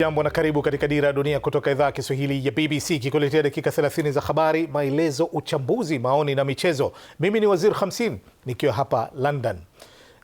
Jambo na karibu katika Dira ya Dunia kutoka idhaa ya Kiswahili ya BBC, kikuletea dakika 30 za habari, maelezo, uchambuzi, maoni na michezo. Mimi ni Waziri Khamsin nikiwa hapa London.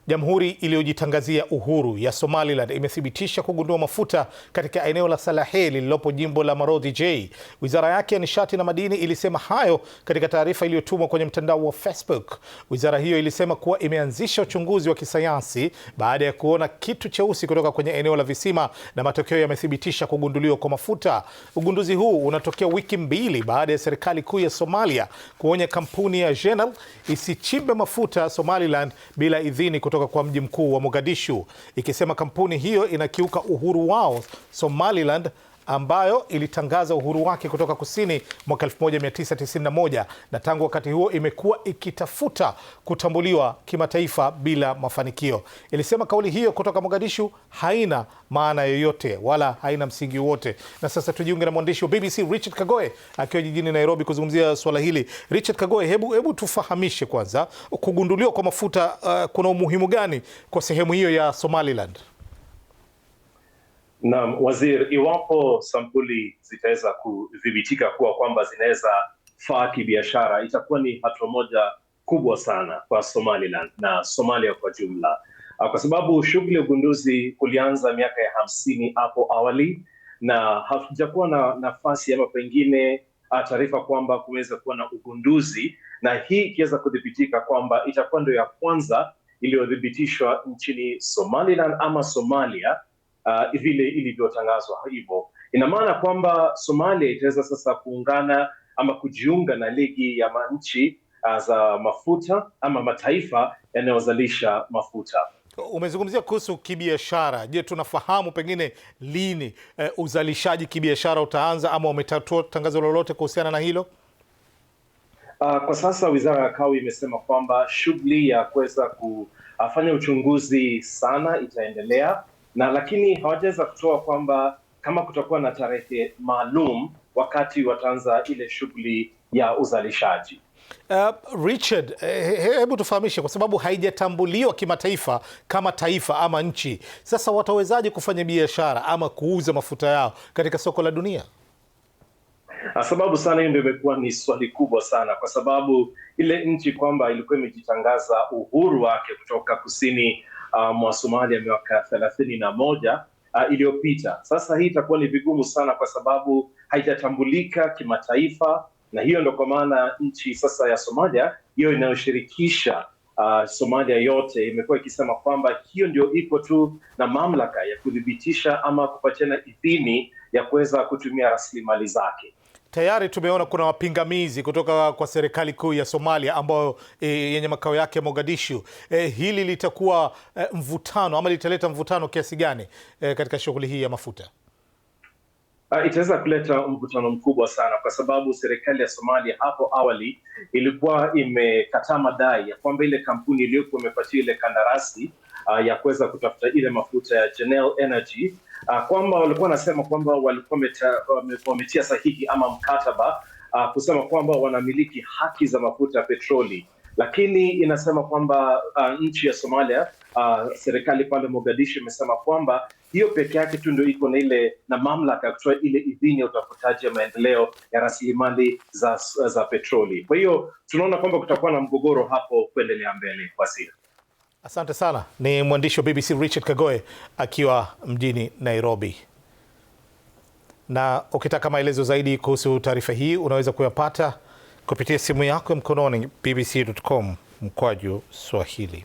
Jamhuri iliyojitangazia uhuru ya Somaliland imethibitisha kugundua mafuta katika eneo la Salaaxil lililopo jimbo la Maroodi J. Wizara yake ya nishati na madini ilisema hayo katika taarifa iliyotumwa kwenye mtandao wa Facebook. Wizara hiyo ilisema kuwa imeanzisha uchunguzi wa kisayansi baada ya kuona kitu cheusi kutoka kwenye eneo la visima na matokeo yamethibitisha kugunduliwa kwa mafuta. Ugunduzi huu unatokea wiki mbili baada ya serikali kuu ya Somalia kuonya kampuni ya Hdal isichimbe mafuta Somaliland bila idhini kutoka kwa mji mkuu wa Mogadishu, ikisema kampuni hiyo inakiuka uhuru wao Somaliland ambayo ilitangaza uhuru wake kutoka kusini mwaka 1991 na tangu wakati huo imekuwa ikitafuta kutambuliwa kimataifa bila mafanikio. Ilisema kauli hiyo kutoka Mogadishu haina maana yoyote wala haina msingi wote. Na sasa tujiunge na mwandishi wa BBC Richard Kagoe akiwa jijini Nairobi kuzungumzia swala hili. Richard Kagoe, hebu tufahamishe kwanza, kugunduliwa kwa mafuta kuna umuhimu gani kwa sehemu hiyo ya Somaliland? Naam, Waziri, iwapo sampuli zitaweza kudhibitika kwamba zinaweza faa kibiashara, itakuwa ni hatua moja kubwa sana kwa Somaliland na Somalia kwa jumla, kwa sababu shughuli ya ugunduzi kulianza miaka ya 50 hapo awali na hakujakuwa na nafasi ama pengine taarifa kwamba kumeweza kuwa na ugunduzi, na hii ikiweza kudhibitika kwamba itakuwa ndio ya kwanza iliyodhibitishwa nchini Somaliland ama Somalia vile ilivyotangazwa hivyo. Ina maana kwamba Somalia itaweza sasa kuungana ama kujiunga na ligi ya manchi za mafuta ama mataifa yanayozalisha mafuta. Umezungumzia kuhusu kibiashara. Je, tunafahamu pengine lini uzalishaji kibiashara utaanza ama umetoa tangazo lolote kuhusiana na hilo? Kwa sasa Wizara ya Kawi imesema kwamba shughuli ya kuweza kufanya uchunguzi sana itaendelea, na lakini hawajaweza kutoa kwamba kama kutakuwa na tarehe maalum wakati wataanza ile shughuli ya uzalishaji. Richard, hebu tufahamishe, kwa sababu haijatambuliwa kimataifa kama taifa ama nchi, sasa watawezaje kufanya biashara ama kuuza mafuta yao katika soko la dunia? Sababu sana hiyo ndio imekuwa ni swali kubwa sana, kwa sababu ile nchi kwamba ilikuwa imejitangaza uhuru wake kutoka kusini mwa Somalia miaka 31 iliyopita. Sasa hii itakuwa ni vigumu sana kwa sababu haijatambulika kimataifa, na hiyo ndio kwa maana nchi sasa ya Somalia hiyo inayoshirikisha Somalia yote imekuwa ikisema kwamba hiyo ndio iko tu na mamlaka ya kudhibitisha ama kupatiana idhini ya kuweza kutumia rasilimali zake. Tayari tumeona kuna wapingamizi kutoka kwa serikali kuu ya Somalia ambayo yenye makao yake Mogadishu. Hili litakuwa mvutano ama litaleta mvutano kiasi gani katika shughuli hii ya mafuta? Itaweza kuleta mvutano mkubwa sana, kwa sababu serikali ya Somalia hapo awali ilikuwa imekataa madai ya kwamba ile kampuni iliyokuwa imepatia ile kandarasi ya kuweza kutafuta ile mafuta ya Hdal Energy, kwamba walikuwa wanasema kwamba walikuwa wametia sahihi ama mkataba kusema kwamba wanamiliki haki za mafuta ya petroli, lakini inasema kwamba nchi ya Somalia, serikali pale Mogadishu imesema kwamba hiyo peke yake tu ndio iko na ile na mamlaka ya kutoa ile idhini ya utafutaji ya maendeleo ya rasilimali za petroli. Kwa hiyo tunaona kwamba kutakuwa na mgogoro hapo kuendelea mbele. Waziri, asante sana. Ni mwandishi wa BBC Richard Kagoe akiwa mjini Nairobi. Na ukitaka maelezo zaidi kuhusu taarifa hii unaweza kuyapata kupitia simu yako ya mkononi bbc.com/Swahili.